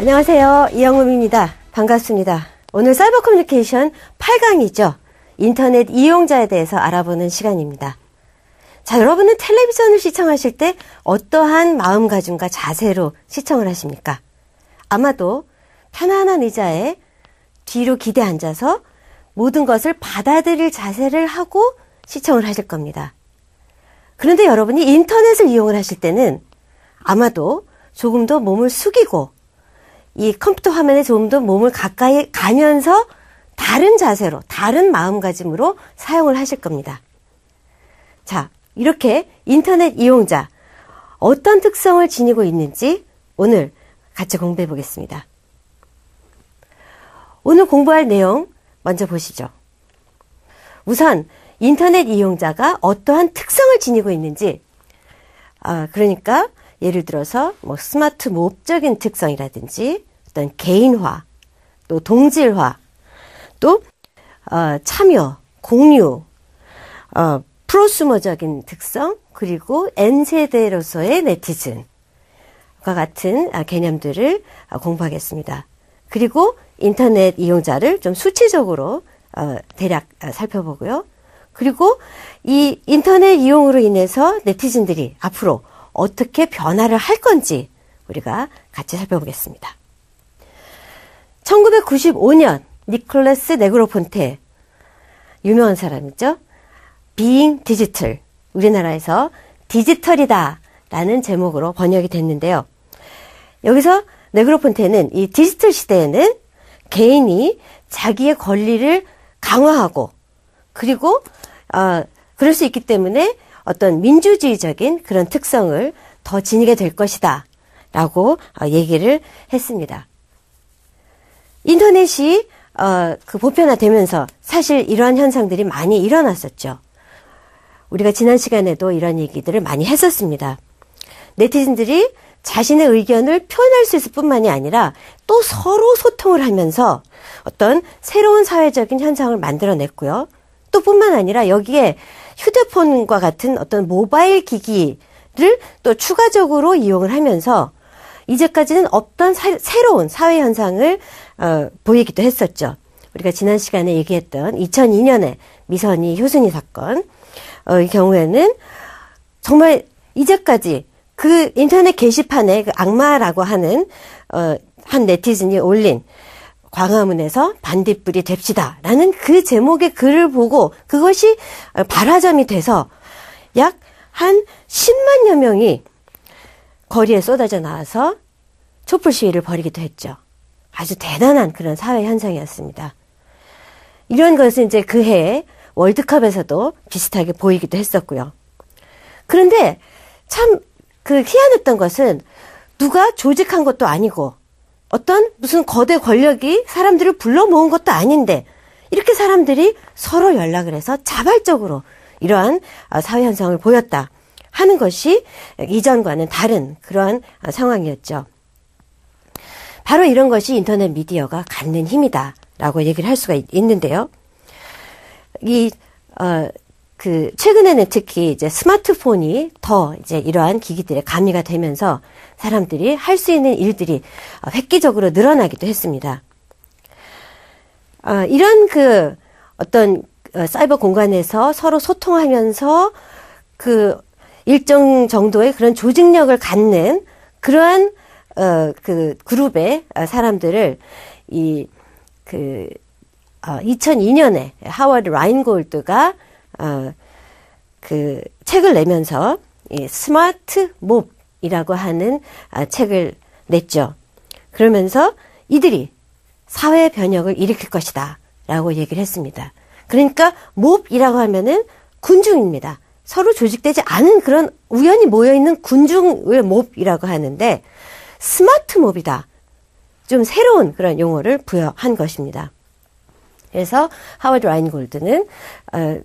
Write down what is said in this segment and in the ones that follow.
안녕하세요. 이영음입니다. 반갑습니다. 오늘 사이버 커뮤니케이션 8강이죠. 인터넷 이용자에 대해서 알아보는 시간입니다. 자, 여러분은 텔레비전을 시청하실 때 어떠한 마음가짐과 자세로 시청을 하십니까? 아마도 편안한 의자에 뒤로 기대 앉아서 모든 것을 받아들일 자세를 하고 시청을 하실 겁니다. 그런데 여러분이 인터넷을 이용을 하실 때는 아마도 조금 더 몸을 숙이고 이 컴퓨터 화면에 좀 더 몸을 가까이 가면서 다른 자세로, 다른 마음가짐으로 사용을 하실 겁니다. 자, 이렇게 인터넷 이용자, 어떤 특성을 지니고 있는지 오늘 같이 공부해 보겠습니다. 오늘 공부할 내용 먼저 보시죠. 우선 인터넷 이용자가 어떠한 특성을 지니고 있는지, 그러니까 예를 들어서 뭐 스마트 몹적인 특성이라든지 어떤 개인화, 또 동질화, 또 참여, 공유, 프로수머적인 특성, 그리고 N세대로서의 네티즌과 같은 개념들을 공부하겠습니다. 그리고 인터넷 이용자를 좀 수치적으로 대략 살펴보고요. 그리고 이 인터넷 이용으로 인해서 네티즌들이 앞으로 어떻게 변화를 할 건지 우리가 같이 살펴보겠습니다. 1995년 니콜라스 네그로폰테, 유명한 사람이죠. Being Digital, 우리나라에서 디지털이다 라는 제목으로 번역이 됐는데요. 여기서 네그로폰테는 이 디지털 시대에는 개인이 자기의 권리를 강화하고, 그리고 그럴 수 있기 때문에 어떤 민주주의적인 그런 특성을 더 지니게 될 것이다 라고 얘기를 했습니다. 인터넷이 보편화되면서 사실 이러한 현상들이 많이 일어났었죠. 우리가 지난 시간에도 이런 얘기들을 많이 했었습니다. 네티즌들이 자신의 의견을 표현할 수 있을 뿐만이 아니라 또 서로 소통을 하면서 어떤 새로운 사회적인 현상을 만들어냈고요. 또 뿐만 아니라 여기에 휴대폰과 같은 어떤 모바일 기기를 또 추가적으로 이용을 하면서 이제까지는 없던 새로운 사회 현상을 보이기도 했었죠. 우리가 지난 시간에 얘기했던 2002년에 미선이 효순이 사건, 이 경우에는 정말 이제까지 그 인터넷 게시판에 그 악마라고 하는 한 네티즌이 올린 광화문에서 반딧불이 됩시다 라는 그 제목의 글을 보고 그것이 발화점이 돼서 약 한 10만여 명이 거리에 쏟아져 나와서 촛불 시위를 벌이기도 했죠. 아주 대단한 그런 사회 현상이었습니다. 이런 것은 이제 그 해에 월드컵에서도 비슷하게 보이기도 했었고요. 그런데 참 희한했던 것은 누가 조직한 것도 아니고 어떤 무슨 거대 권력이 사람들을 불러 모은 것도 아닌데 이렇게 사람들이 서로 연락을 해서 자발적으로 이러한 사회 현상을 보였다 하는 것이 이전과는 다른 그러한 상황이었죠. 바로 이런 것이 인터넷 미디어가 갖는 힘이다라고 얘기를 할 수가 있는데요. 최근에는 특히 이제 스마트폰이 더 이제 이러한 기기들에 가미가 되면서 사람들이 할 수 있는 일들이 획기적으로 늘어나기도 했습니다. 이런 어떤 사이버 공간에서 서로 소통하면서 일정 정도의 그런 조직력을 갖는 그러한 그룹의 사람들을 2002년에 하워드 라인골드가 책을 내면서 이 스마트 몹이라고 하는 책을 냈죠. 그러면서 이들이 사회 변혁을 일으킬 것이다 라고 얘기를 했습니다. 그러니까 몹이라고 하면은 군중입니다. 서로 조직되지 않은 그런 우연히 모여있는 군중을 몹이라고 하는데 스마트 몹이다. 좀 새로운 그런 용어를 부여한 것입니다. 그래서 하워드 라인골드는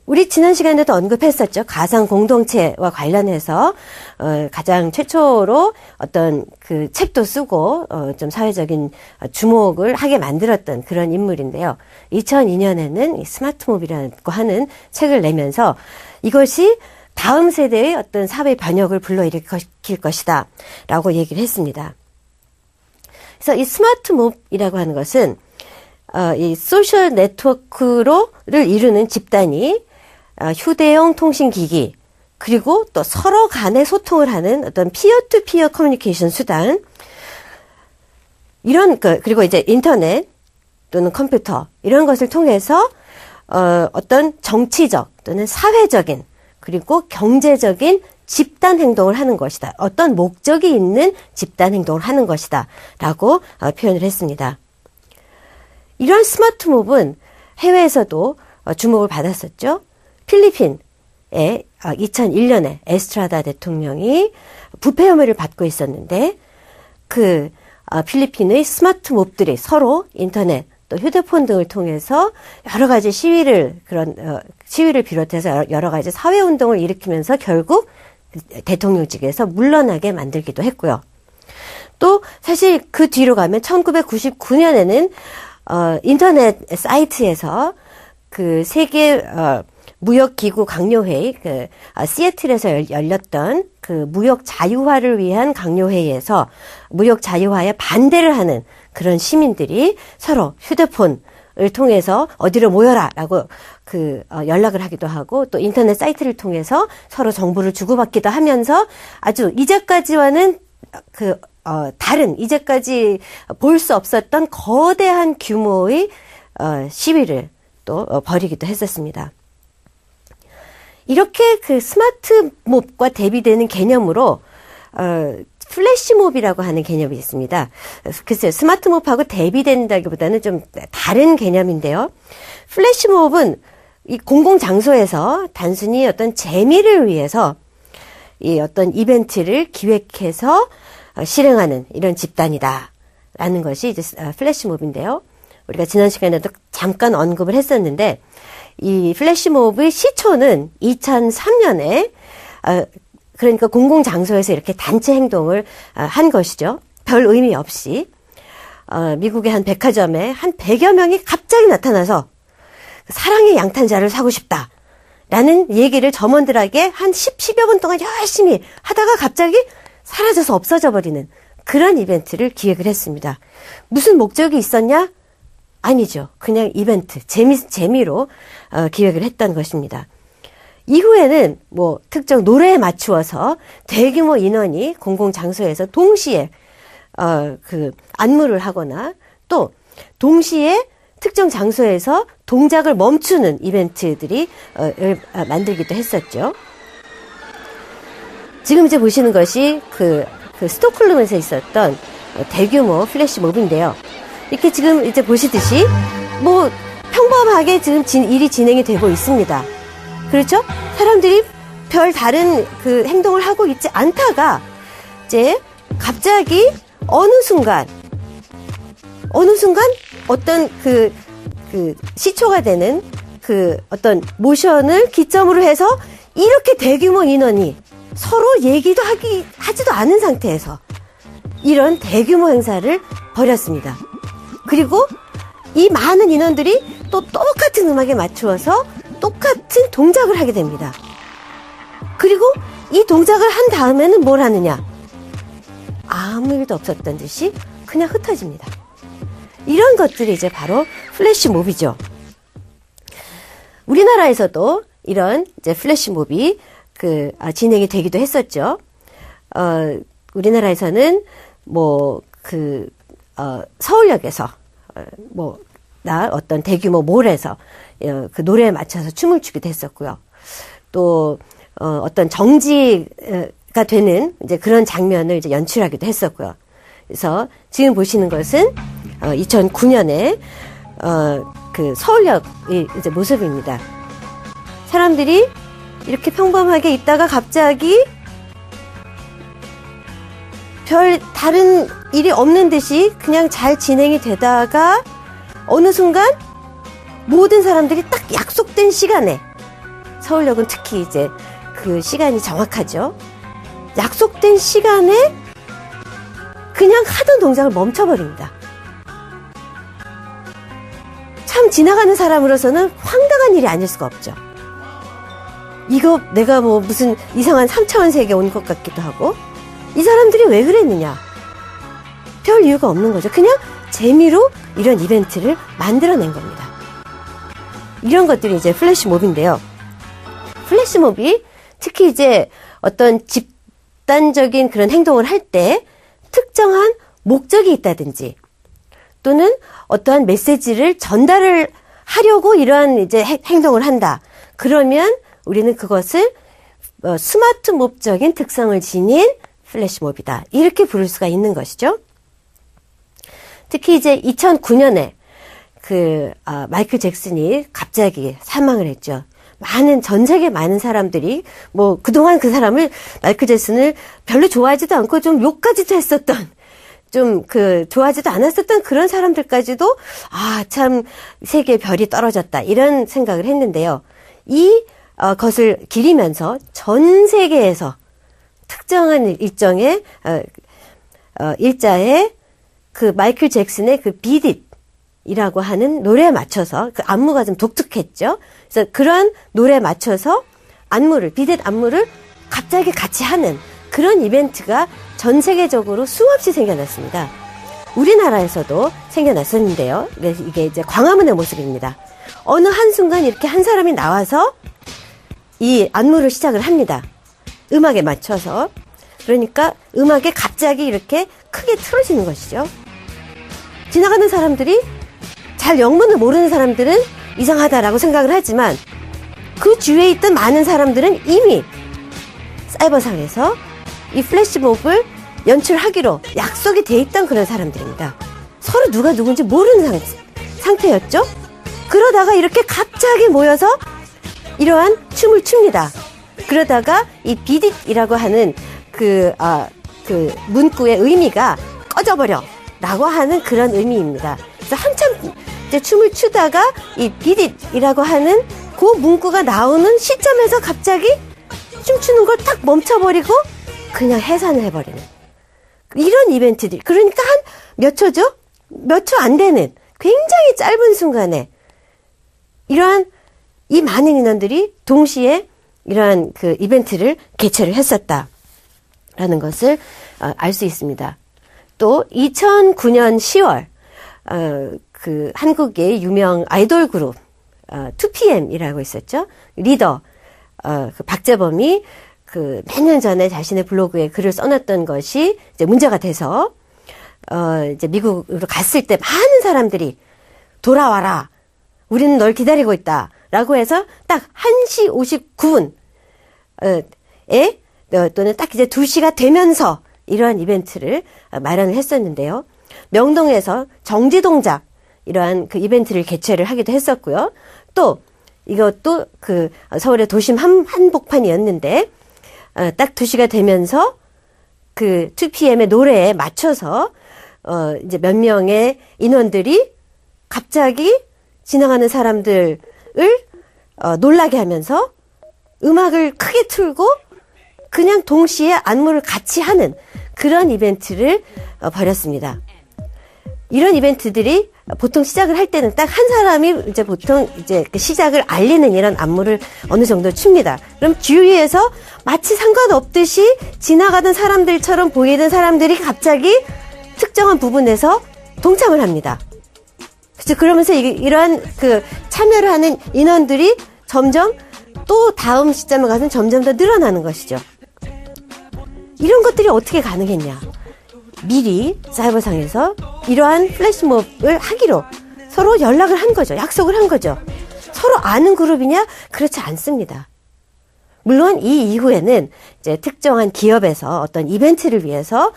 우리 지난 시간에도 언급했었죠. 가상 공동체와 관련해서 가장 최초로 어떤 그 책도 쓰고 좀 사회적인 주목을 하게 만들었던 그런 인물인데요. 2002년에는 이 스마트몹이라고 하는 책을 내면서 이것이 다음 세대의 어떤 사회 변혁을 불러일으킬 것이다 라고 얘기를 했습니다. 그래서 이 스마트 몹이라고 하는 것은 이 소셜 네트워크를 이루는 집단이 휴대용 통신기기, 그리고 또 서로 간의 소통을 하는 어떤 피어-투-피어 커뮤니케이션 수단, 그리고 이제 인터넷 또는 컴퓨터, 이런 것을 통해서 어떤 정치적 또는 사회적인 그리고 경제적인 집단 행동을 하는 것이다. 어떤 목적이 있는 집단 행동을 하는 것이다. 라고 표현을 했습니다. 이런 스마트 몹은 해외에서도 주목을 받았었죠. 필리핀에 2001년에 에스트라다 대통령이 부패 혐의를 받고 있었는데 필리핀의 스마트 몹들이 서로 인터넷 또 휴대폰 등을 통해서 여러 가지 시위를 비롯해서 여러 가지 사회 운동을 일으키면서 결국 대통령직에서 물러나게 만들기도 했고요. 또 사실 그 뒤로 가면 1999년에는 인터넷 사이트에서 그 세계 무역기구 강요회의, 시애틀에서 열렸던 그 무역 자유화를 위한 강요회의에서 무역 자유화에 반대를 하는 그런 시민들이 서로 휴대폰을 통해서 어디로 모여라라고 연락을 하기도 하고, 또 인터넷 사이트를 통해서 서로 정보를 주고받기도 하면서 아주 이제까지와는 다른, 이제까지 볼 수 없었던 거대한 규모의 시위를 또 벌이기도 했었습니다. 이렇게 그 스마트 몹과 대비되는 개념으로 플래시 몹이라고 하는 개념이 있습니다. 글쎄요, 스마트 몹하고 대비된다기보다는 좀 다른 개념인데요. 플래시 몹은 이 공공장소에서 단순히 어떤 재미를 위해서 이 어떤 이벤트를 기획해서 실행하는 이런 집단이다라는 것이 이제 플래시 몹인데요. 우리가 지난 시간에도 잠깐 언급을 했었는데, 이 플래시몹의 시초는 2003년에 그러니까 공공장소에서 이렇게 단체 행동을 한 것이죠. 별 의미 없이 미국의 한 백화점에 한 100여 명이 갑자기 나타나서 사랑의 양탄자를 사고 싶다라는 얘기를 점원들에게 한 10여 분 동안 열심히 하다가 갑자기 사라져서 없어져 버리는 그런 이벤트를 기획을 했습니다. 무슨 목적이 있었냐? 아니죠. 그냥 이벤트, 재미로 기획을 했던 것입니다. 이후에는 뭐 특정 노래에 맞추어서 대규모 인원이 공공장소에서 동시에 안무를 하거나 또 동시에 특정 장소에서 동작을 멈추는 이벤트들이 만들기도 했었죠. 지금 이제 보시는 것이 그 스톡홀름에서 있었던 대규모 플래시몹인데요. 이렇게 지금 이제 보시듯이 뭐 평범하게 지금 일이 진행이 되고 있습니다. 그렇죠? 사람들이 별 다른 그 행동을 하고 있지 않다가 이제 갑자기 어느 순간 어떤 그 시초가 되는 그 어떤 모션을 기점으로 해서 이렇게 대규모 인원이 서로 얘기도 하지도 않은 상태에서 이런 대규모 행사를 벌였습니다. 그리고 이 많은 인원들이 또 똑같은 음악에 맞추어서 똑같은 동작을 하게 됩니다. 그리고 이 동작을 한 다음에는 뭘 하느냐? 아무 일도 없었던 듯이 그냥 흩어집니다. 이런 것들이 이제 바로 플래시몹이죠. 우리나라에서도 이런 이제 플래시몹이 진행이 되기도 했었죠. 우리나라에서는 서울역에서 어떤 대규모 몰에서 그 노래에 맞춰서 춤을 추기도 했었고요. 또 어떤 정지가 되는 이제 그런 장면을 이제 연출하기도 했었고요. 그래서 지금 보시는 것은 2009년에 그 서울역의 이제 모습입니다. 사람들이 이렇게 평범하게 있다가 갑자기 별 다른 일이 없는 듯이 그냥 잘 진행이 되다가 어느 순간 모든 사람들이 딱 약속된 시간에, 서울역은 특히 이제 그 시간이 정확하죠. 약속된 시간에 그냥 하던 동작을 멈춰버립니다. 참 지나가는 사람으로서는 황당한 일이 아닐 수가 없죠. 이거 내가 무슨 이상한 3차원 세계에 온 것 같기도 하고, 이 사람들이 왜 그랬느냐? 태울 이유가 없는 거죠. 그냥 재미로 이런 이벤트를 만들어낸 겁니다. 이런 것들이 이제 플래시몹인데요. 플래시몹이 특히 이제 어떤 집단적인 그런 행동을 할 때 특정한 목적이 있다든지 또는 어떠한 메시지를 전달을 하려고 이러한 이제 행동을 한다. 그러면 우리는 그것을 스마트 몹적인 특성을 지닌 플래시몹이다. 이렇게 부를 수가 있는 것이죠. 특히 이제 2009년에 마이클 잭슨이 갑자기 사망을 했죠. 전 세계 많은 사람들이 그동안 그 사람을 마이클 잭슨을 별로 좋아하지도 않고 좀 욕까지도 했었던 좋아하지도 않았었던 그런 사람들까지도 참 세계의 별이 떨어졌다 이런 생각을 했는데요. 것을 기리면서 전 세계에서 특정한 일정의 일자에 그 마이클 잭슨의 그 비릿이라고 하는 노래에 맞춰서 그 안무가 좀 독특했죠. 그래서 그런 노래에 맞춰서 비릿 안무를 갑자기 같이 하는 그런 이벤트가 전 세계적으로 수없이 생겨났습니다. 우리나라에서도 생겨났었는데요. 이게 이제 광화문의 모습입니다. 어느 한순간 이렇게 한 사람이 나와서 이 안무를 시작을 합니다. 음악에 맞춰서. 그러니까 음악에 갑자기 이렇게 크게 틀어지는 것이죠. 지나가는 사람들이 잘 영문을 모르는 사람들은 이상하다라고 생각을 하지만 그 주위에 있던 많은 사람들은 이미 사이버상에서 이 플래시몹을 연출하기로 약속이 돼 있던 그런 사람들입니다. 서로 누가 누군지 모르는 상태였죠. 그러다가 이렇게 갑자기 모여서 이러한 춤을 춥니다. 그러다가 이 비릿이라고 하는 그 문구의 의미가 꺼져버려 라고 하는 그런 의미입니다. 그래서 한참 이제 춤을 추다가 이 비릿이라고 하는 그 문구가 나오는 시점에서 갑자기 춤추는 걸 딱 멈춰버리고 그냥 해산을 해버리는 이런 이벤트들. 그러니까 한 몇 초죠? 몇 초 안 되는 굉장히 짧은 순간에 이러한 이 많은 인원들이 동시에 이러한 그 이벤트를 개최를 했었다라는 것을 알 수 있습니다. 또 2009년 10월 그 한국의 유명 아이돌 그룹 2PM이라고 있었죠. 리더 그 박재범이 몇 년 전에 자신의 블로그에 글을 써놨던 것이 이제 문제가 돼서 이제 미국으로 갔을 때 많은 사람들이 돌아와라. 우리는 널 기다리고 있다. 라고 해서 딱 1시 59분에 또는 딱 이제 2시가 되면서 이러한 이벤트를 마련을 했었는데요. 명동에서 정지동작 이러한 그 이벤트를 개최를 하기도 했었고요. 또 이것도 서울의 도심 한복판이었는데 딱 2시가 되면서 그 2PM의 노래에 맞춰서 이제 몇 명의 인원들이 갑자기 지나가는 사람들을 놀라게 하면서 음악을 크게 틀고 그냥 동시에 안무를 같이 하는 그런 이벤트를 벌였습니다. 이런 이벤트들이 보통 시작을 할 때는 딱 한 사람이 이제 보통 이제 그 시작을 알리는 이런 안무를 어느 정도 춥니다. 그럼 주위에서 마치 상관없듯이 지나가던 사람들처럼 보이던 사람들이 갑자기 특정한 부분에서 동참을 합니다. 그렇죠. 그러면서 이러한 그 참여를 하는 인원들이 점점 또 다음 시점에 가서는 점점 더 늘어나는 것이죠. 이런 것들이 어떻게 가능했냐? 미리 사이버상에서 이러한 플래시몹을 하기로 서로 연락을 한 거죠. 약속을 한 거죠. 서로 아는 그룹이냐? 그렇지 않습니다. 물론 이 이후에는 이제 특정한 기업에서 어떤 이벤트를 위해서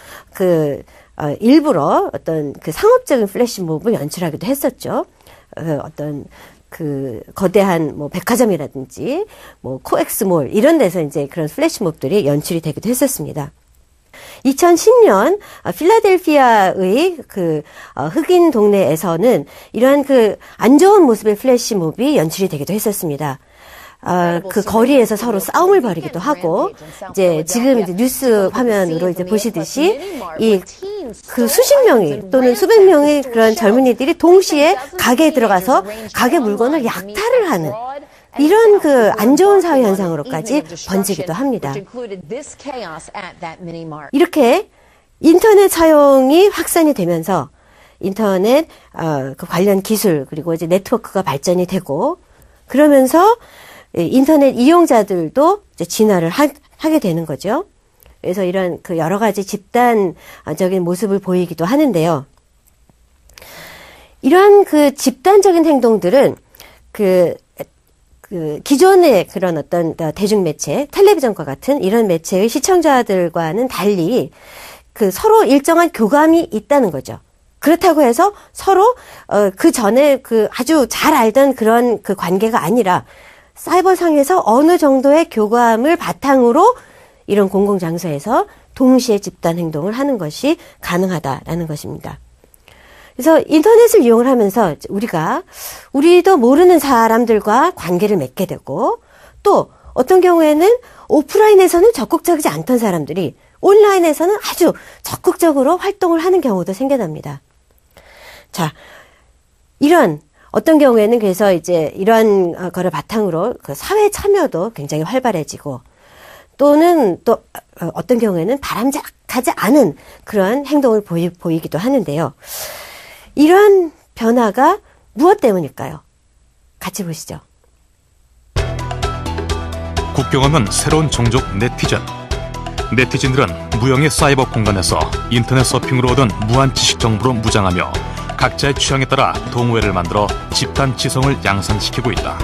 일부러 어떤 그 상업적인 플래시몹을 연출하기도 했었죠. 어떤 거대한 백화점이라든지 코엑스몰 이런 데서 이제 그런 플래시몹들이 연출이 되기도 했었습니다. 2010년 필라델피아의 흑인 동네에서는 이러한 안 좋은 모습의 플래시몹이 연출이 되기도 했었습니다. 그 거리에서 서로 싸움을 벌이기도 하고, 이제 지금 이제 뉴스 화면으로 이제 보시듯이 수십 명이 또는 수백 명의 그런 젊은이들이 동시에 가게에 들어가서 가게 물건을 약탈을 하는 이런 안 좋은 사회 현상으로까지 번지기도 합니다. 이렇게 인터넷 사용이 확산이 되면서 인터넷 그 관련 기술 그리고 이제 네트워크가 발전이 되고 그러면서 인터넷 이용자들도 이제 진화를 하게 되는 거죠. 그래서 이런 그 여러 가지 집단적인 모습을 보이기도 하는데요. 이런 그 집단적인 행동들은 그 기존의 그런 어떤 대중매체, 텔레비전과 같은 이런 매체의 시청자들과는 달리 그 서로 일정한 교감이 있다는 거죠. 그렇다고 해서 서로 그 전에 그 아주 잘 알던 그런 그 관계가 아니라 사이버상에서 어느 정도의 교감을 바탕으로 이런 공공장소에서 동시에 집단 행동을 하는 것이 가능하다라는 것입니다. 그래서 인터넷을 이용을 하면서 우리도 모르는 사람들과 관계를 맺게 되고 또 어떤 경우에는 오프라인에서는 적극적이지 않던 사람들이 온라인에서는 아주 적극적으로 활동을 하는 경우도 생겨납니다. 자, 어떤 경우에는 그래서 이제 이런 거를 바탕으로 그 사회 참여도 굉장히 활발해지고 또는 또 어떤 경우에는 바람직하지 않은 그런 행동을 보이기도 하는데요. 이런 변화가 무엇 때문일까요? 같이 보시죠. 국경 없는 새로운 종족 네티즌. 네티즌들은 무형의 사이버 공간에서 인터넷 서핑으로 얻은 무한 지식 정보로 무장하며 각자의 취향에 따라 동호회를 만들어 집단 지성을 양산시키고 있다.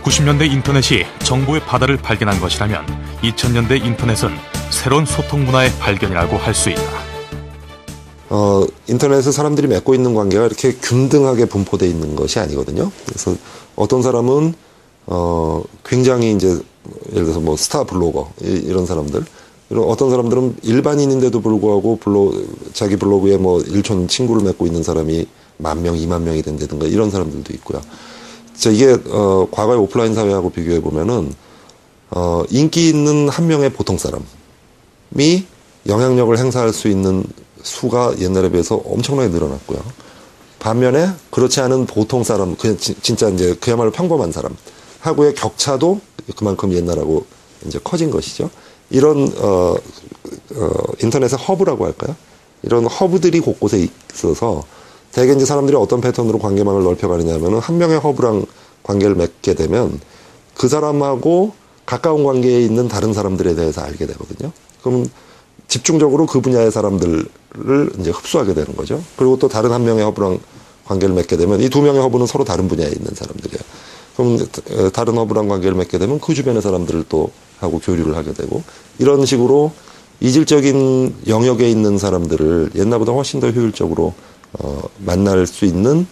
(90년대) 인터넷이 정보의 바다를 발견한 것이라면 2000년대 인터넷은 새로운 소통 문화의 발견이라고 할 수 있다. 인터넷에서 사람들이 맺고 있는 관계가 이렇게 균등하게 분포되어 있는 것이 아니거든요. 그래서 어떤 사람은 굉장히 이제 예를 들어서 뭐 스타 블로거 이런 사람들, 이런 어떤 사람들은 일반인인데도 불구하고 자기 블로그에 뭐 일촌 친구를 맺고 있는 사람이 10,000명, 20,000명이 된다든가 이런 사람들도 있고요. 이게 과거의 오프라인 사회하고 비교해 보면은 인기 있는 한 명의 보통 사람이 영향력을 행사할 수 있는 수가 옛날에 비해서 엄청나게 늘어났고요. 반면에 그렇지 않은 보통 사람, 그냥 진짜 이제 그야말로 평범한 사람하고의 격차도 그만큼 옛날하고 이제 커진 것이죠. 이런 인터넷의 허브라고 할까요? 이런 허브들이 곳곳에 있어서 대개 이제 사람들이 어떤 패턴으로 관계망을 넓혀가느냐면은 한 명의 허브랑 관계를 맺게 되면 그 사람하고 가까운 관계에 있는 다른 사람들에 대해서 알게 되거든요. 그럼 집중적으로 그 분야의 사람들을 이제 흡수하게 되는 거죠. 그리고 또 다른 한 명의 허브랑 관계를 맺게 되면 이 두 명의 허브는 서로 다른 분야에 있는 사람들이에요. 그럼 다른 허브랑 관계를 맺게 되면 그 주변의 사람들을 또 하고 교류를 하게 되고 이런 식으로 이질적인 영역에 있는 사람들을 옛날보다 훨씬 더 효율적으로 만날 수 있는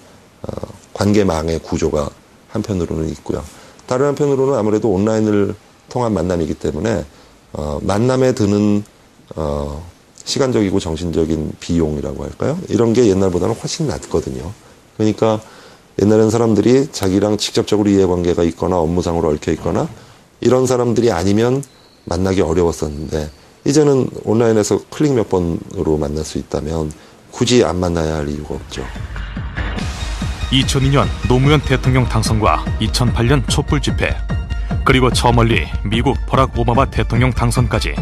관계망의 구조가 한편으로는 있고요. 다른 한편으로는 아무래도 온라인을 통한 만남이기 때문에 만남에 드는 시간적이고 정신적인 비용이라고 할까요? 이런 게 옛날보다는 훨씬 낮거든요. 그러니까 옛날에는 사람들이 자기랑 직접적으로 이해관계가 있거나 업무상으로 얽혀 있거나 이런 사람들이 아니면 만나기 어려웠었는데 이제는 온라인에서 클릭 몇 번으로 만날 수 있다면 굳이 안 만나야 할 이유가 없죠. 2002년 노무현 대통령 당선과 2008년 촛불 집회, 그리고 저 멀리 미국 버락 오바마 대통령 당선까지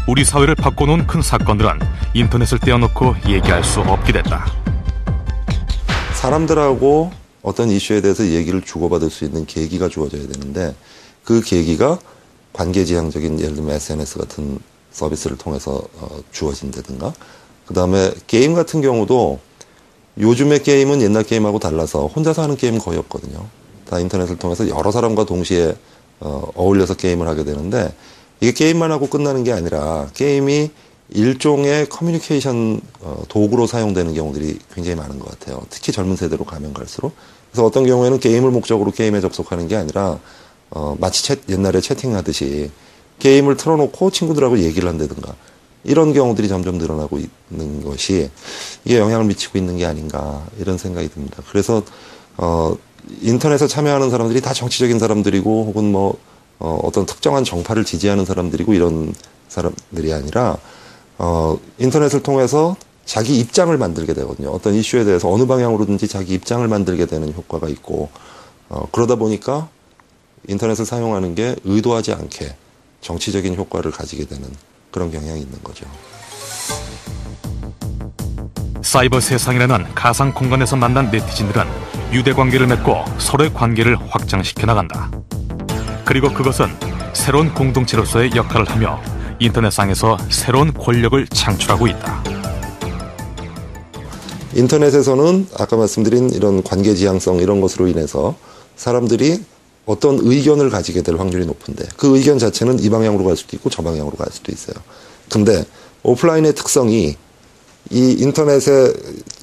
우리 사회를 바꿔놓은 큰 사건들은 인터넷을 떼어놓고 얘기할 수 없게 됐다. 사람들하고 어떤 이슈에 대해서 얘기를 주고받을 수 있는 계기가 주어져야 되는데 그 계기가 관계지향적인 예를 들면 SNS 같은 서비스를 통해서 주어진다든가 그 다음에 게임 같은 경우도 요즘의 게임은 옛날 게임하고 달라서 혼자서 하는 게임은 거의 없거든요. 다 인터넷을 통해서 여러 사람과 동시에 어울려서 게임을 하게 되는데 이게 게임만 하고 끝나는 게 아니라 게임이 일종의 커뮤니케이션 도구로 사용되는 경우들이 굉장히 많은 것 같아요. 특히 젊은 세대로 가면 갈수록. 그래서 어떤 경우에는 게임을 목적으로 게임에 접속하는 게 아니라 마치 옛날에 채팅하듯이 게임을 틀어놓고 친구들하고 얘기를 한다든가 이런 경우들이 점점 늘어나고 있는 것이 이게 영향을 미치고 있는 게 아닌가 이런 생각이 듭니다. 그래서 인터넷에 참여하는 사람들이 다 정치적인 사람들이고 혹은 뭐 어떤 특정한 정파를 지지하는 사람들이고 이런 사람들이 아니라 인터넷을 통해서 자기 입장을 만들게 되거든요. 어떤 이슈에 대해서 어느 방향으로든지 자기 입장을 만들게 되는 효과가 있고 그러다 보니까 인터넷을 사용하는 게 의도하지 않게 정치적인 효과를 가지게 되는 그런 경향이 있는 거죠. 사이버 세상이라는 가상 공간에서 만난 네티즌들은 유대관계를 맺고 서로의 관계를 확장시켜 나간다. 그리고 그것은 새로운 공동체로서의 역할을 하며 인터넷상에서 새로운 권력을 창출하고 있다. 인터넷에서는 아까 말씀드린 이런 관계 지향성 이런 것으로 인해서 사람들이 어떤 의견을 가지게 될 확률이 높은데 그 의견 자체는 이 방향으로 갈 수도 있고 저 방향으로 갈 수도 있어요. 근데 오프라인의 특성이 이 인터넷에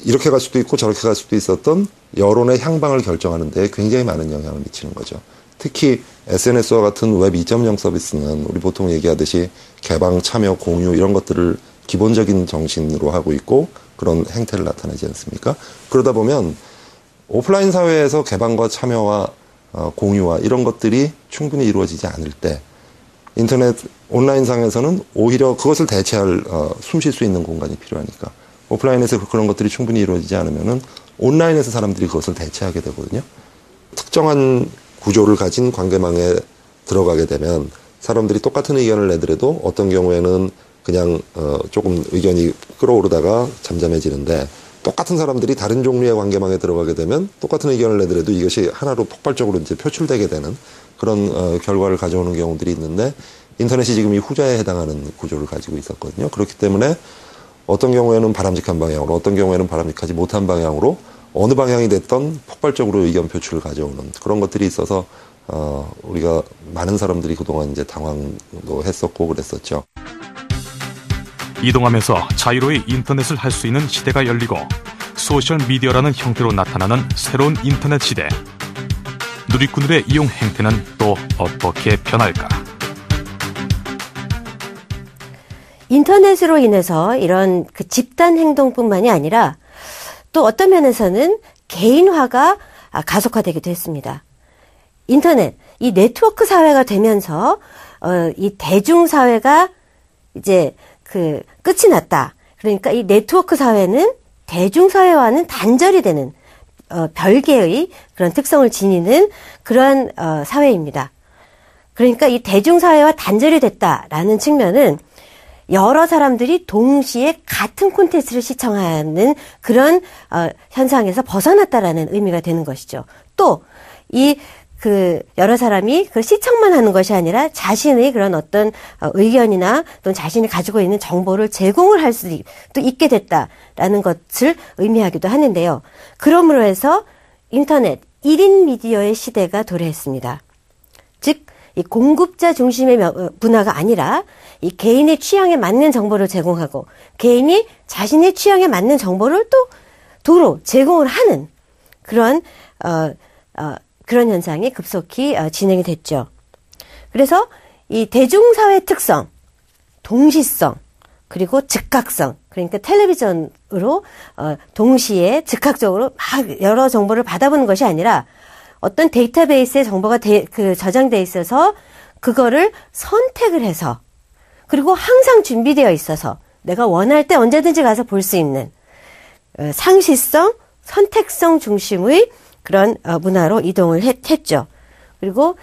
이렇게 갈 수도 있고 저렇게 갈 수도 있었던 여론의 향방을 결정하는 데 굉장히 많은 영향을 미치는 거죠. 특히 SNS와 같은 웹 2.0 서비스는 우리 보통 얘기하듯이 개방, 참여, 공유 이런 것들을 기본적인 정신으로 하고 있고 그런 행태를 나타내지 않습니까? 그러다 보면 오프라인 사회에서 개방과 참여와 공유와 이런 것들이 충분히 이루어지지 않을 때 인터넷 온라인상에서는 오히려 그것을 대체할 숨 쉴 수 있는 공간이 필요하니까 오프라인에서 그런 것들이 충분히 이루어지지 않으면은 온라인에서 사람들이 그것을 대체하게 되거든요. 특정한 구조를 가진 관계망에 들어가게 되면 사람들이 똑같은 의견을 내더라도 어떤 경우에는 그냥 조금 의견이 끌어오르다가 잠잠해지는데 똑같은 사람들이 다른 종류의 관계망에 들어가게 되면 똑같은 의견을 내더라도 이것이 하나로 폭발적으로 이제 표출되게 되는 그런 결과를 가져오는 경우들이 있는데 인터넷이 지금 이 후자에 해당하는 구조를 가지고 있었거든요. 그렇기 때문에 어떤 경우에는 바람직한 방향으로 어떤 경우에는 바람직하지 못한 방향으로 어느 방향이 됐던 폭발적으로 의견 표출을 가져오는 그런 것들이 있어서 우리가 많은 사람들이 그동안 이제 당황도 했었고 그랬었죠. 이동하면서 자유로이 인터넷을 할 수 있는 시대가 열리고 소셜미디어라는 형태로 나타나는 새로운 인터넷 시대. 누리꾼들의 이용 행태는 또 어떻게 변할까? 인터넷으로 인해서 이런 그 집단 행동뿐만이 아니라 또 어떤 면에서는 개인화가 가속화되기도 했습니다. 인터넷, 이 네트워크 사회가 되면서 이 대중사회가 이제 그 끝이 났다. 그러니까 이 네트워크 사회는 대중사회와는 단절이 되는 별개의 그런 특성을 지니는 그러한 사회입니다. 그러니까 이 대중사회와 단절이 됐다라는 측면은 여러 사람들이 동시에 같은 콘텐츠를 시청하는 그런 현상에서 벗어났다라는 의미가 되는 것이죠. 또 이 여러 사람이 그 시청만 하는 것이 아니라 자신의 그런 어떤 의견이나 또는 자신이 가지고 있는 정보를 제공을 할 수도 있게 됐다라는 것을 의미하기도 하는데요. 그러므로 해서 인터넷 1인 미디어의 시대가 도래했습니다. 즉, 이 공급자 중심의 문화가 아니라 이 개인의 취향에 맞는 정보를 제공하고 개인이 자신의 취향에 맞는 정보를 또 도로 제공을 하는 그런 현상이 급속히 진행이 됐죠. 그래서 이 대중사회 특성, 동시성, 그리고 즉각성, 그러니까 텔레비전으로 동시에 즉각적으로 막 여러 정보를 받아보는 것이 아니라 어떤 데이터베이스에 정보가 저장돼 있어서 그거를 선택을 해서 그리고 항상 준비되어 있어서 내가 원할 때 언제든지 가서 볼 수 있는 상시성, 선택성 중심의 그런 문화로 이동을 했죠. 그리고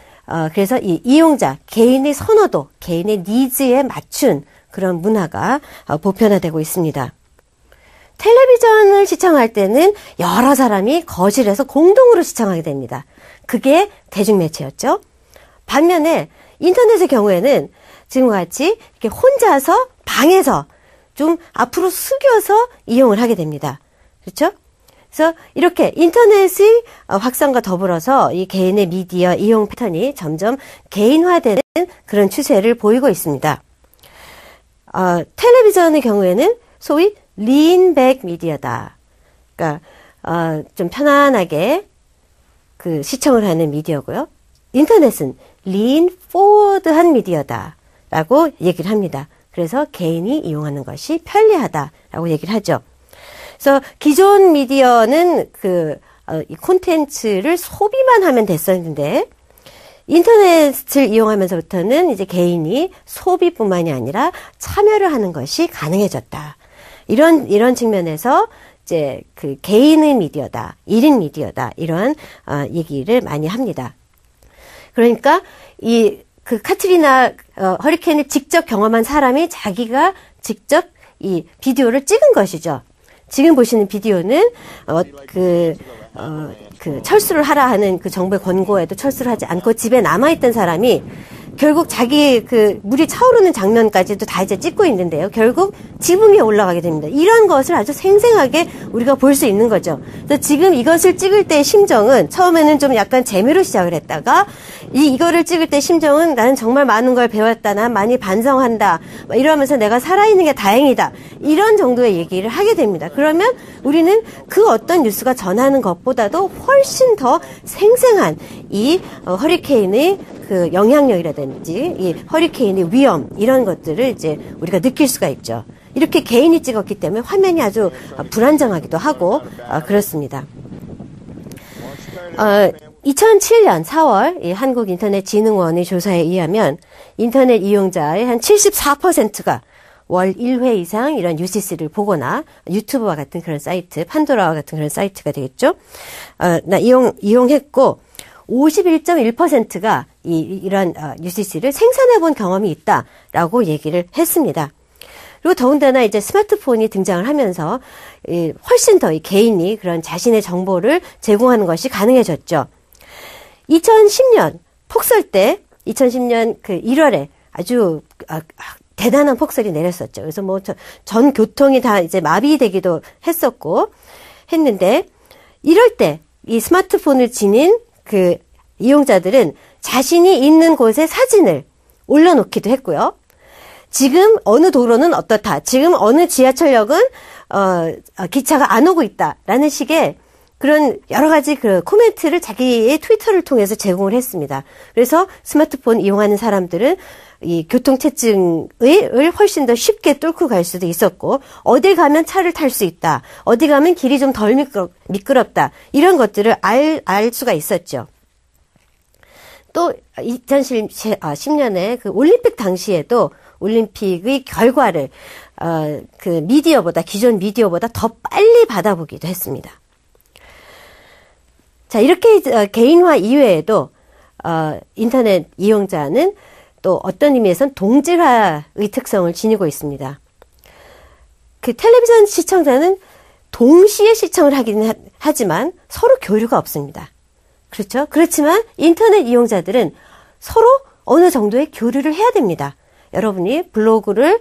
그래서 이 이용자, 개인의 선호도, 개인의 니즈에 맞춘 그런 문화가 보편화되고 있습니다. 텔레비전을 시청할 때는 여러 사람이 거실에서 공동으로 시청하게 됩니다. 그게 대중매체였죠. 반면에 인터넷의 경우에는 지금과 같이 이렇게 혼자서 방에서 좀 앞으로 숙여서 이용을 하게 됩니다. 그렇죠? 그래서 이렇게 인터넷의 확산과 더불어서 이 개인의 미디어 이용 패턴이 점점 개인화되는 그런 추세를 보이고 있습니다. 텔레비전의 경우에는 소위 린백 미디어다. 그러니까 좀 편안하게 시청을 하는 미디어고요. 인터넷은 린 포워드한 미디어다라고 얘기를 합니다. 그래서 개인이 이용하는 것이 편리하다라고 얘기를 하죠. 그래서 기존 미디어는 이 콘텐츠를 소비만 하면 됐었는데 인터넷을 이용하면서부터는 이제 개인이 소비뿐만이 아니라 참여를 하는 것이 가능해졌다. 이런 측면에서 이제 그 개인의 미디어다, 1인 미디어다, 이런 얘기를 많이 합니다. 그러니까 그 카트리나 허리케인을 직접 경험한 사람이 자기가 직접 이 비디오를 찍은 것이죠. 지금 보시는 비디오는 그 철수를 하라 하는 그 정부의 권고에도 철수를 하지 않고 집에 남아있던 사람이 결국 자기 그 물이 차오르는 장면까지도 다 이제 찍고 있는데요. 결국 지붕 위에 올라가게 됩니다. 이런 것을 아주 생생하게 우리가 볼 수 있는 거죠. 그래서 지금 이것을 찍을 때의 심정은 처음에는 좀 약간 재미로 시작을 했다가 이거를 찍을 때 심정은 나는 정말 많은 걸 배웠다. 난 많이 반성한다. 이러면서 내가 살아있는 게 다행이다. 이런 정도의 얘기를 하게 됩니다. 그러면 우리는 그 어떤 뉴스가 전하는 것보다도 훨씬 더 생생한 이 허리케인의 그 영향력이라든지 이 허리케인의 위험 이런 것들을 이제 우리가 느낄 수가 있죠. 이렇게 개인이 찍었기 때문에 화면이 아주 불안정하기도 하고 그렇습니다. 2007년 4월 이 한국인터넷진흥원의 조사에 의하면 인터넷 이용자의 한 74%가 월 1회 이상 이런 UCC를 보거나 유튜브와 같은 그런 사이트, 판도라와 같은 그런 사이트가 되겠죠. 이용했고 51.1%가 이런 UCC를 생산해 본 경험이 있다라고 얘기를 했습니다. 그리고 더군다나 이제 스마트폰이 등장을 하면서 훨씬 더 이 개인이 그런 자신의 정보를 제공하는 것이 가능해졌죠. 2010년 폭설 때 2010년 그 1월에 아주 대단한 폭설이 내렸었죠. 그래서 뭐 전 교통이 다 이제 마비되기도 했는데 이럴 때 이 스마트폰을 지닌 그 이용자들은 자신이 있는 곳의 사진을 올려놓기도 했고요. 지금 어느 도로는 어떻다. 지금 어느 지하철역은 기차가 안 오고 있다라는 식의 그런 여러 가지 그 코멘트를 자기의 트위터를 통해서 제공을 했습니다. 그래서 스마트폰 이용하는 사람들은 이 교통체증을 훨씬 더 쉽게 뚫고 갈 수도 있었고, 어디 가면 차를 탈 수 있다, 어디 가면 길이 좀 덜 미끄럽다, 이런 것들을 알 수가 있었죠. 또 2010년에 그 올림픽 당시에도 올림픽의 결과를 그 미디어보다, 기존 미디어보다 더 빨리 받아보기도 했습니다. 자, 이렇게 개인화 이외에도 인터넷 이용자는 또 어떤 의미에서는 동질화의 특성을 지니고 있습니다. 그 텔레비전 시청자는 동시에 시청을 하긴 하지만 서로 교류가 없습니다. 그렇죠? 그렇지만 인터넷 이용자들은 서로 어느 정도의 교류를 해야 됩니다. 여러분이 블로그를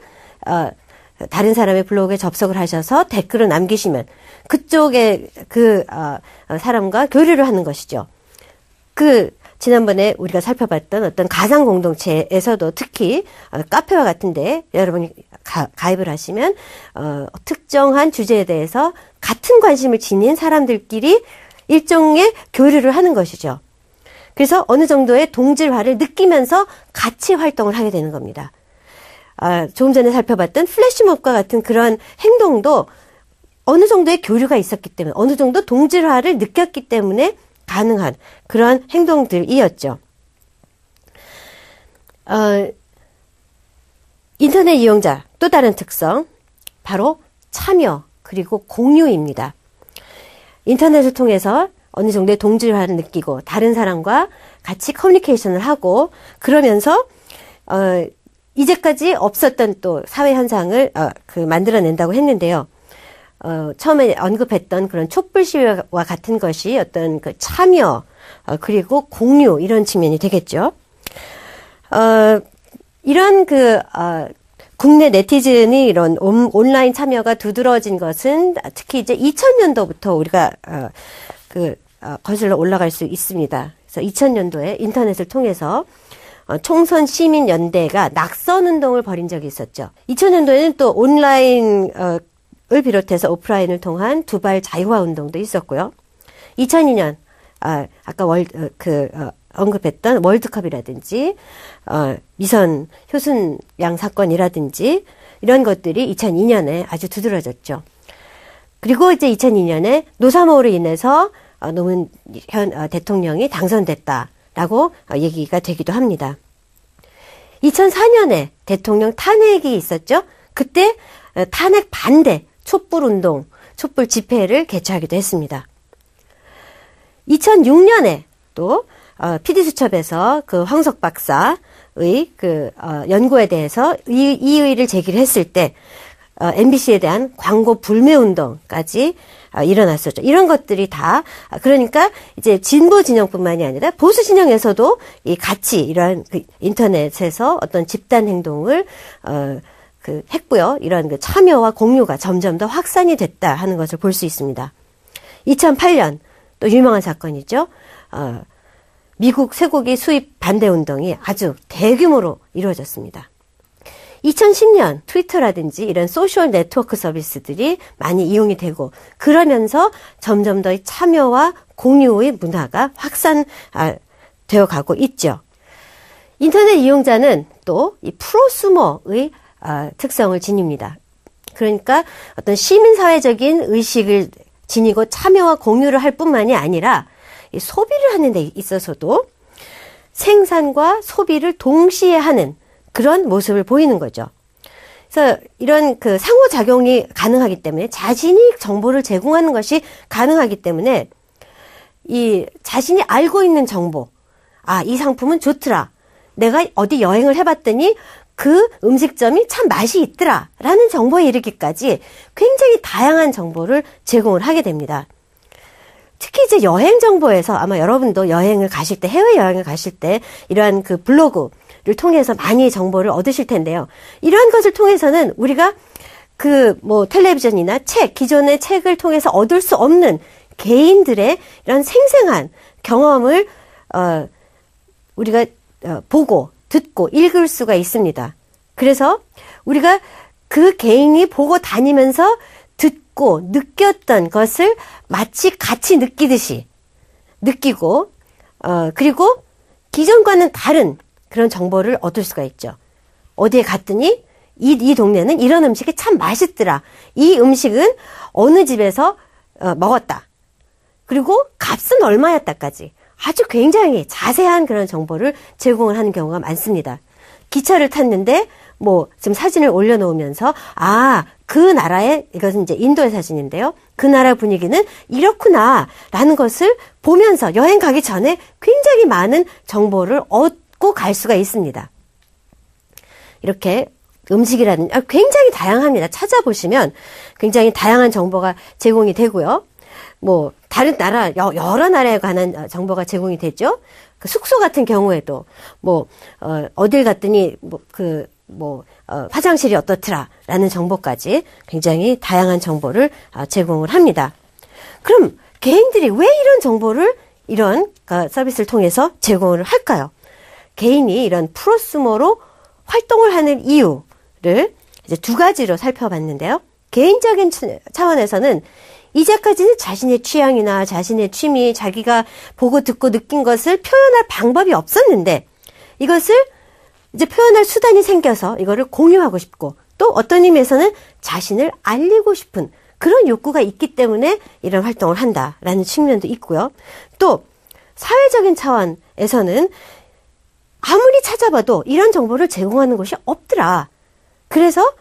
다른 사람의 블로그에 접속을 하셔서 댓글을 남기시면 그쪽에 그 사람과 교류를 하는 것이죠. 지난번에 우리가 살펴봤던 어떤 가상 공동체에서도 특히 카페와 같은데 여러분이 가입을 하시면 특정한 주제에 대해서 같은 관심을 지닌 사람들끼리 일종의 교류를 하는 것이죠. 그래서 어느 정도의 동질화를 느끼면서 같이 활동을 하게 되는 겁니다. 조금 전에 살펴봤던 플래시몹과 같은 그런 행동도 어느 정도의 교류가 있었기 때문에, 어느 정도 동질화를 느꼈기 때문에 가능한 그런 행동들이었죠. 인터넷 이용자 또 다른 특성, 바로 참여 그리고 공유입니다. 인터넷을 통해서 어느 정도의 동질화를 느끼고 다른 사람과 같이 커뮤니케이션을 하고 그러면서 이제까지 없었던 또 사회 현상을 만들어낸다고 했는데요. 처음에 언급했던 그런 촛불 시위와 같은 것이 어떤 그 참여, 그리고 공유, 이런 측면이 되겠죠. 이런 국내 네티즌이 이런 온라인 참여가 두드러진 것은 특히 이제 2000년도부터 우리가, 거슬러 올라갈 수 있습니다. 그래서 2000년도에 인터넷을 통해서 총선 시민연대가 낙선운동을 벌인 적이 있었죠. 2000년도에는 또 온라인, 을 비롯해서 오프라인을 통한 두발 자유화 운동도 있었고요. 2002년 아까 언급했던 월드컵이라든지 미선 효순양 사건이라든지 이런 것들이 2002년에 아주 두드러졌죠. 그리고 이제 2002년에 노사모로 인해서 노무현 현 대통령이 당선됐다라고 얘기가 되기도 합니다. 2004년에 대통령 탄핵이 있었죠. 그때 탄핵 반대 촛불운동, 촛불 집회를 개최하기도 했습니다. 2006년에 또 PD수첩에서 그 황석 박사의 연구에 대해서 이의를 제기를 했을 때 MBC에 대한 광고 불매 운동까지 일어났었죠. 이런 것들이 다 그러니까 이제 진보 진영뿐만이 아니라 보수 진영에서도 이 같이 이러한 그 인터넷에서 어떤 집단 행동을 했고요. 이런 그 참여와 공유가 점점 더 확산이 됐다 하는 것을 볼 수 있습니다. 2008년 또 유명한 사건이죠. 미국 쇠고기 수입 반대 운동이 아주 대규모로 이루어졌습니다. 2010년 트위터라든지 이런 소셜 네트워크 서비스들이 많이 이용이 되고 그러면서 점점 더 참여와 공유의 문화가 확산되어 가고 있죠. 인터넷 이용자는 또 이 프로수머의 특성을 지닙니다. 그러니까 어떤 시민사회적인 의식을 지니고 참여와 공유를 할 뿐만이 아니라 이 소비를 하는 데 있어서도 생산과 소비를 동시에 하는 그런 모습을 보이는 거죠. 그래서 이런 그 상호작용이 가능하기 때문에 자신이 정보를 제공하는 것이 가능하기 때문에 이 자신이 알고 있는 정보, 이 상품은 좋더라. 내가 어디 여행을 해봤더니 그 음식점이 참 맛이 있더라. 라는 정보에 이르기까지 굉장히 다양한 정보를 제공을 하게 됩니다. 특히 이제 여행 정보에서 아마 여러분도 여행을 가실 때, 해외여행을 가실 때 이러한 그 블로그를 통해서 많이 정보를 얻으실 텐데요. 이러한 것을 통해서는 우리가 텔레비전이나 기존의 책을 통해서 얻을 수 없는 개인들의 이런 생생한 경험을, 우리가 보고, 듣고, 읽을 수가 있습니다. 그래서 우리가 그 개인이 보고 다니면서 듣고 느꼈던 것을 마치 같이 느끼듯이 느끼고, 그리고 기존과는 다른 그런 정보를 얻을 수가 있죠. 어디에 갔더니 이 동네는 이런 음식이 참 맛있더라. 이 음식은 어느 집에서 먹었다. 그리고 값은 얼마였다까지 아주 굉장히 자세한 그런 정보를 제공을 하는 경우가 많습니다. 기차를 탔는데 지금 사진을 올려놓으면서 그 나라의 이것은 이제 인도의 사진인데요. 그 나라 분위기는 이렇구나라는 것을 보면서 여행 가기 전에 굉장히 많은 정보를 얻고 갈 수가 있습니다. 이렇게 음식이라든지 굉장히 다양합니다. 찾아보시면 굉장히 다양한 정보가 제공이 되고요. 다른 나라, 여러 나라에 관한 정보가 제공이 되죠. 그 숙소 같은 경우에도, 어딜 갔더니, 화장실이 어떻더라라는 정보까지 굉장히 다양한 정보를 제공을 합니다. 그럼 개인들이 왜 이런 정보를 이런 서비스를 통해서 제공을 할까요? 개인이 이런 프로수머로 활동을 하는 이유를 이제 두 가지로 살펴봤는데요. 개인적인 차원에서는 이제까지는 자신의 취향이나 자신의 취미, 자기가 보고 듣고 느낀 것을 표현할 방법이 없었는데 이것을 이제 표현할 수단이 생겨서 이거를 공유하고 싶고 또 어떤 의미에서는 자신을 알리고 싶은 그런 욕구가 있기 때문에 이런 활동을 한다라는 측면도 있고요. 또 사회적인 차원에서는 아무리 찾아봐도 이런 정보를 제공하는 곳이 없더라. 그래서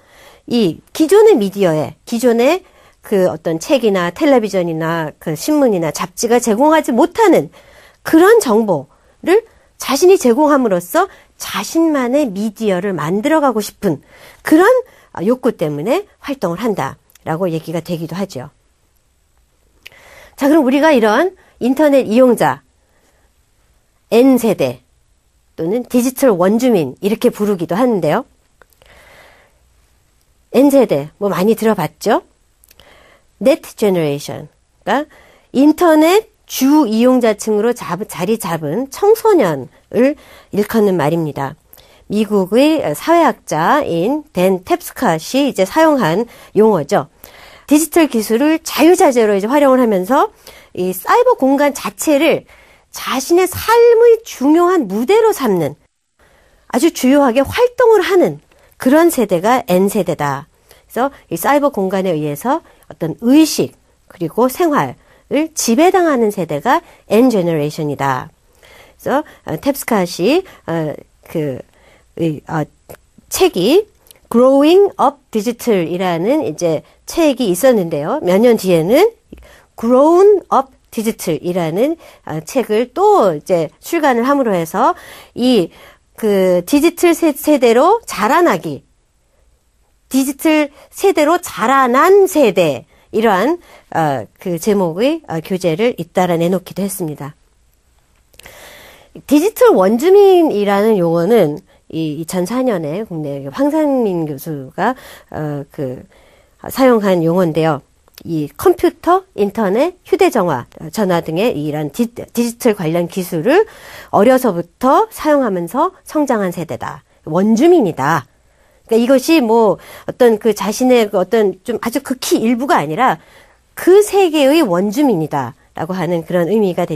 이 기존의 미디어에 기존의 그 어떤 책이나 텔레비전이나 그 신문이나 잡지가 제공하지 못하는 그런 정보를 자신이 제공함으로써 자신만의 미디어를 만들어가고 싶은 그런 욕구 때문에 활동을 한다라고 얘기가 되기도 하죠. 자, 그럼 우리가 이런 인터넷 이용자 N세대 또는 디지털 원주민 이렇게 부르기도 하는데요. N세대 많이 들어봤죠? 네트 제너레이션, 그러니까 인터넷 주 이용자층으로 자리 잡은 청소년을 일컫는 말입니다. 미국의 사회학자인 댄 탭스캇이 이제 사용한 용어죠. 디지털 기술을 자유자재로 이제 활용을 하면서 이 사이버 공간 자체를 자신의 삶의 중요한 무대로 삼는 아주 주요하게 활동을 하는 그런 세대가 N세대다. 그래서 이 사이버 공간에 의해서 어떤 의식 그리고 생활을 지배당하는 세대가 N제너레이션이다. 그래서 탭스캇이 책이 Growing Up Digital이라는 이제 책이 있었는데요. 몇 년 뒤에는 Grown Up Digital이라는 책을 또 이제 출간을 함으로 해서 이 그 디지털 세대로 자라나기, 디지털 세대로 자라난 세대, 이러한 그 제목의 교재를 잇따라 내놓기도 했습니다. 디지털 원주민이라는 용어는 이 2004년에 국내 황상민 교수가 사용한 용어인데요. 이 컴퓨터, 인터넷, 휴대전화, 전화 등의 이런 디지털 관련 기술을 어려서부터 사용하면서 성장한 세대다. 원주민이다. 그러니까 이것이 뭐 어떤 그 자신의 어떤 좀 아주 극히 일부가 아니라 그 세계의 원주민이다라고 하는 그런 의미가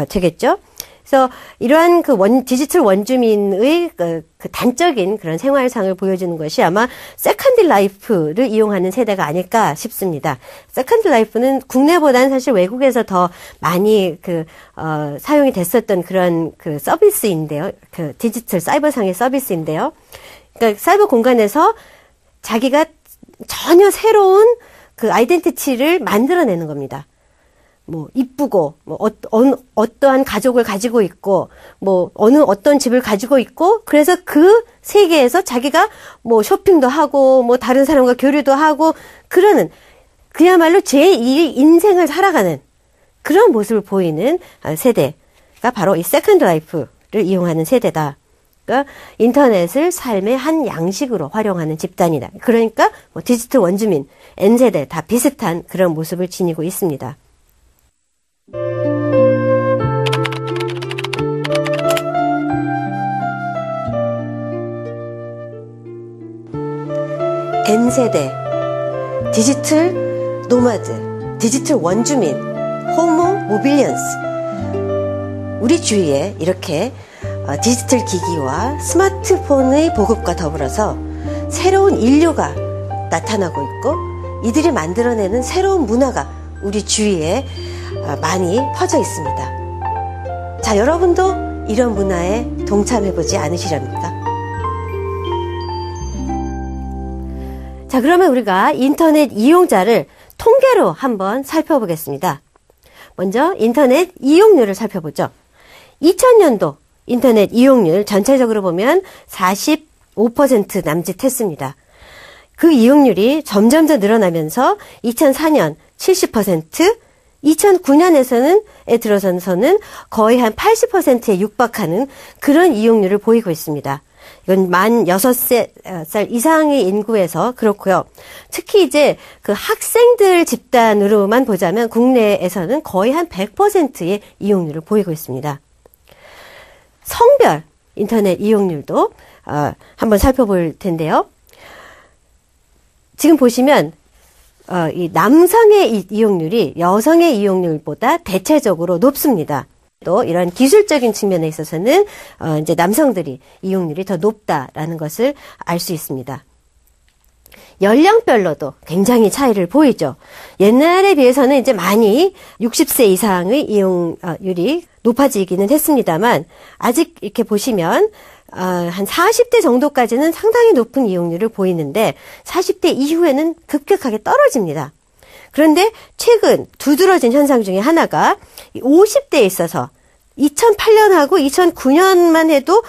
되겠죠. 그래서 이러한 그 디지털 원주민의 그 단적인 그런 생활상을 보여주는 것이 아마 세컨드 라이프를 이용하는 세대가 아닐까 싶습니다. 세컨드 라이프는 국내보다는 사실 외국에서 더 많이 사용이 됐었던 그런 그 서비스인데요. 그 디지털 사이버상의 서비스인데요. 그러니까 사이버 공간에서 자기가 전혀 새로운 그 아이덴티티를 만들어내는 겁니다. 뭐 이쁘고 뭐 어떠한 가족을 가지고 있고 뭐 어떤 집을 가지고 있고 그래서 그 세계에서 자기가 뭐 쇼핑도 하고 뭐 다른 사람과 교류도 하고 그러는 그야말로 제2의 인생을 살아가는 그런 모습을 보이는 세대가 바로 이 세컨드 라이프를 이용하는 세대다. 그러니까 인터넷을 삶의 한 양식으로 활용하는 집단이다. 그러니까 뭐 디지털 원주민, N세대 다 비슷한 그런 모습을 지니고 있습니다. N세대, 디지털 노마드, 디지털 원주민, 호모 모빌리언스. 우리 주위에 이렇게 디지털 기기와 스마트폰의 보급과 더불어서 새로운 인류가 나타나고 있고 이들이 만들어내는 새로운 문화가 우리 주위에 많이 퍼져 있습니다. 자, 여러분도 이런 문화에 동참해보지 않으시렵니까? 자, 그러면 우리가 인터넷 이용자를 통계로 한번 살펴보겠습니다. 먼저 인터넷 이용률을 살펴보죠. 2000년도 인터넷 이용률 전체적으로 보면 45% 남짓했습니다. 그 이용률이 점점 더 늘어나면서 2004년 70%, 2009년에 들어서는 거의 한 80%에 육박하는 그런 이용률을 보이고 있습니다. 이건 만 6살 이상의 인구에서 그렇고요. 특히 이제 그 학생들 집단으로만 보자면 국내에서는 거의 한 100%의 이용률을 보이고 있습니다. 성별 인터넷 이용률도 한번 살펴볼 텐데요. 지금 보시면 이 남성의 이용률이 여성의 이용률보다 대체적으로 높습니다. 또 이런 기술적인 측면에 있어서는 이제 남성들이 이용률이 더 높다라는 것을 알 수 있습니다. 연령별로도 굉장히 차이를 보이죠. 옛날에 비해서는 이제 많이 60세 이상의 이용률이 높아지기는 했습니다만 아직 이렇게 보시면 한 40대 정도까지는 상당히 높은 이용률을 보이는데 40대 이후에는 급격하게 떨어집니다. 그런데 최근 두드러진 현상 중에 하나가 50대에 있어서 2008년하고 2009년만 해도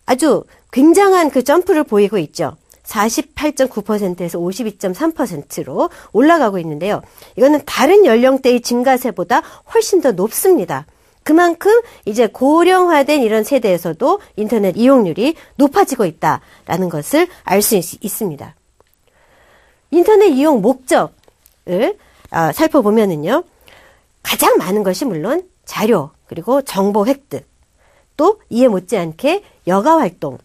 아주 굉장한 그 점프를 보이고 있죠. 48.9%에서 52.3%로 올라가고 있는데요. 이거는 다른 연령대의 증가세보다 훨씬 더 높습니다. 그만큼 이제 고령화된 이런 세대에서도 인터넷 이용률이 높아지고 있다라는 것을 알 수 있습니다. 인터넷 이용 목적을 살펴보면은요. 가장 많은 것이 물론 자료 그리고 정보 획득 또 이에 못지않게 여가 활동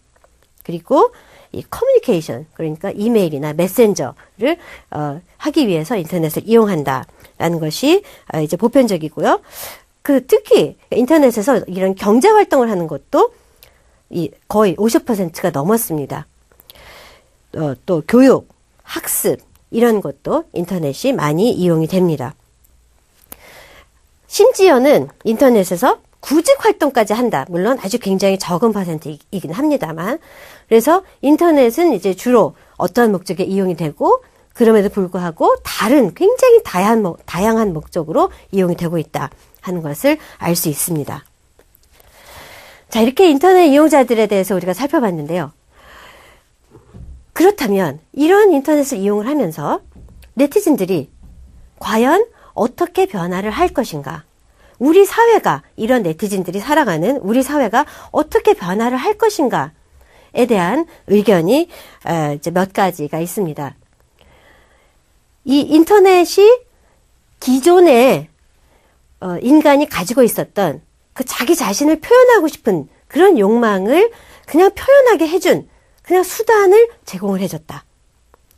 그리고 이 커뮤니케이션 그러니까 이메일이나 메신저를 하기 위해서 인터넷을 이용한다라는 것이 이제 보편적이고요. 특히 인터넷에서 이런 경제 활동을 하는 것도 거의 50%가 넘었습니다. 또 교육, 학습 이런 것도 인터넷이 많이 이용이 됩니다. 심지어는 인터넷에서 구직 활동까지 한다. 물론 아주 굉장히 적은 퍼센트이긴 합니다만. 그래서 인터넷은 이제 주로 어떠한 목적에 이용이 되고 그럼에도 불구하고 다른 굉장히 다양한 목적으로 이용이 되고 있다 하는 것을 알 수 있습니다. 자, 이렇게 인터넷 이용자들에 대해서 우리가 살펴봤는데요. 그렇다면 이런 인터넷을 이용을 하면서 네티즌들이 과연 어떻게 변화를 할 것인가? 우리 사회가, 이런 네티즌들이 살아가는 우리 사회가 어떻게 변화를 할 것인가에 대한 의견이 이제 몇 가지가 있습니다. 이 인터넷이 기존에 인간이 가지고 있었던 그 자기 자신을 표현하고 싶은 그런 욕망을 그냥 표현하게 해준 그냥 수단을 제공을 해줬다.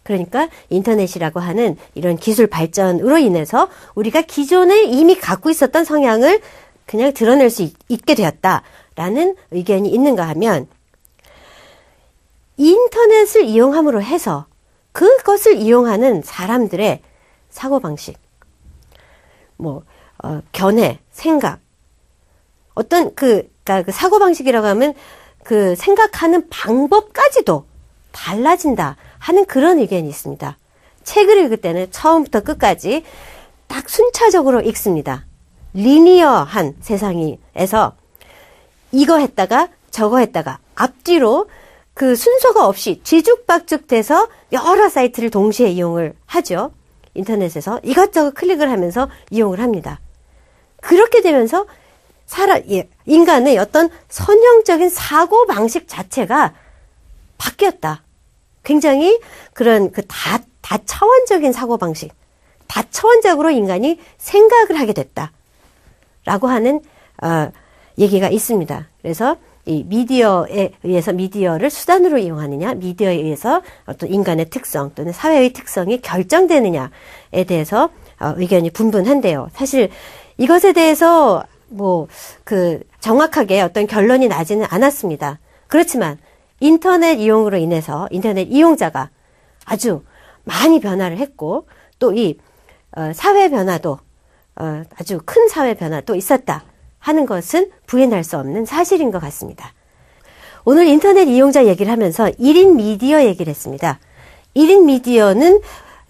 그러니까 인터넷이라고 하는 이런 기술 발전으로 인해서 우리가 기존에 이미 갖고 있었던 성향을 그냥 드러낼 수 있게 되었다라는 의견이 있는가 하면, 인터넷을 이용함으로 해서 그것을 이용하는 사람들의 사고방식, 견해, 생각, 어떤 그러니까 그 사고방식이라고 하면 그 생각하는 방법까지도 달라진다 하는 그런 의견이 있습니다. 책을 읽을 때는 처음부터 끝까지 딱 순차적으로 읽습니다. 리니어한 세상에서 이거 했다가 저거 했다가 앞뒤로 그 순서가 없이 뒤죽박죽돼서 여러 사이트를 동시에 이용을 하죠. 인터넷에서 이것저것 클릭을 하면서 이용을 합니다. 그렇게 되면서 인간의 어떤 선형적인 사고방식 자체가 바뀌었다. 굉장히 그런 다차원적인 사고방식, 다차원적으로 인간이 생각을 하게 됐다. 라고 하는, 얘기가 있습니다. 그래서 이 미디어에 의해서 미디어를 수단으로 이용하느냐, 미디어에 의해서 어떤 인간의 특성 또는 사회의 특성이 결정되느냐에 대해서 의견이 분분한데요. 사실 이것에 대해서 정확하게 어떤 결론이 나지는 않았습니다. 그렇지만 인터넷 이용으로 인해서 인터넷 이용자가 아주 많이 변화를 했고, 또 이 사회 변화도 아주 큰 사회 변화도 있었다 하는 것은 부인할 수 없는 사실인 것 같습니다. 오늘 인터넷 이용자 얘기를 하면서 1인 미디어 얘기를 했습니다. 1인 미디어는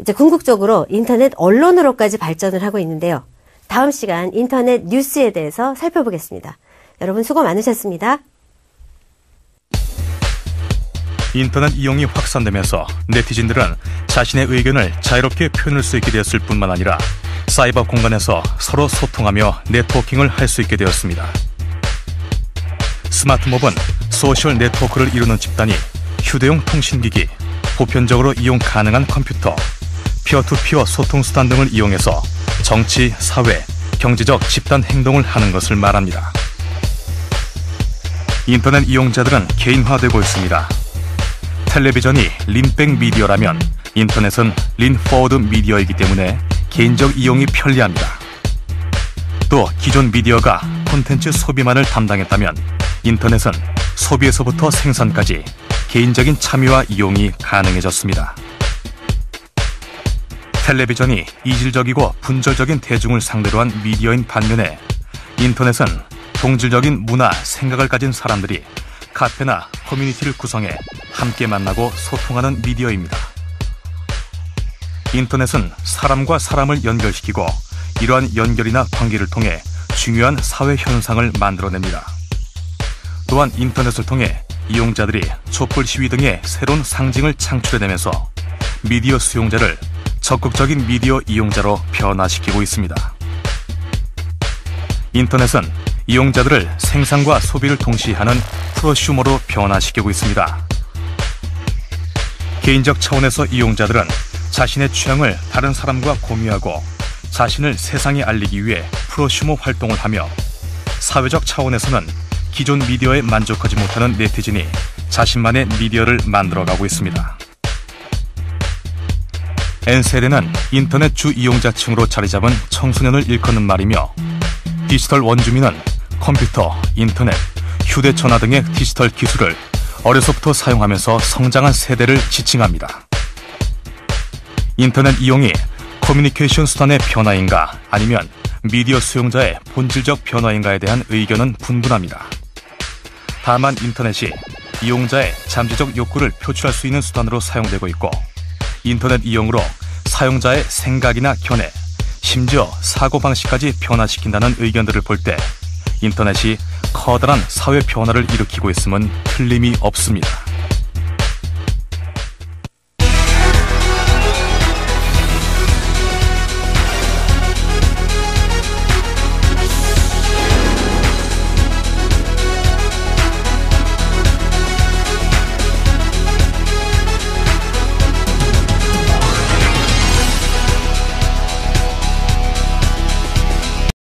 이제 궁극적으로 인터넷 언론으로까지 발전을 하고 있는데요. 다음 시간 인터넷 뉴스에 대해서 살펴보겠습니다. 여러분 수고 많으셨습니다. 인터넷 이용이 확산되면서 네티즌들은 자신의 의견을 자유롭게 표현할 수 있게 되었을 뿐만 아니라 사이버 공간에서 서로 소통하며 네트워킹을 할 수 있게 되었습니다. 스마트몹은 소셜 네트워크를 이루는 집단이 휴대용 통신기기, 보편적으로 이용 가능한 컴퓨터, 피어투피어 소통수단 등을 이용해서 정치, 사회, 경제적 집단 행동을 하는 것을 말합니다. 인터넷 이용자들은 개인화되고 있습니다. 텔레비전이 린백 미디어라면 인터넷은 린포워드 미디어이기 때문에 개인적 이용이 편리합니다. 또 기존 미디어가 콘텐츠 소비만을 담당했다면 인터넷은 소비에서부터 생산까지 개인적인 참여와 이용이 가능해졌습니다. 텔레비전이 이질적이고 분절적인 대중을 상대로 한 미디어인 반면에 인터넷은 동질적인 문화, 생각을 가진 사람들이 카페나 커뮤니티를 구성해 함께 만나고 소통하는 미디어입니다. 인터넷은 사람과 사람을 연결시키고 이러한 연결이나 관계를 통해 중요한 사회 현상을 만들어냅니다. 또한 인터넷을 통해 이용자들이 촛불 시위 등의 새로운 상징을 창출해내면서 미디어 수용자를 적극적인 미디어 이용자로 변화시키고 있습니다. 인터넷은 이용자들을 생산과 소비를 동시에 하는 프로슈머로 변화시키고 있습니다. 개인적 차원에서 이용자들은 자신의 취향을 다른 사람과 공유하고 자신을 세상에 알리기 위해 프로슈머 활동을 하며, 사회적 차원에서는 기존 미디어에 만족하지 못하는 네티즌이 자신만의 미디어를 만들어가고 있습니다. N세대는 인터넷 주 이용자층으로 자리잡은 청소년을 일컫는 말이며, 디지털 원주민은 컴퓨터, 인터넷, 휴대전화 등의 디지털 기술을 어려서부터 사용하면서 성장한 세대를 지칭합니다. 인터넷 이용이 커뮤니케이션 수단의 변화인가 아니면 미디어 수용자의 본질적 변화인가에 대한 의견은 분분합니다. 다만 인터넷이 이용자의 잠재적 욕구를 표출할 수 있는 수단으로 사용되고 있고, 인터넷 이용으로 사용자의 생각이나 견해, 심지어 사고방식까지 변화시킨다는 의견들을 볼 때 인터넷이 커다란 사회 변화를 일으키고 있음은 틀림이 없습니다.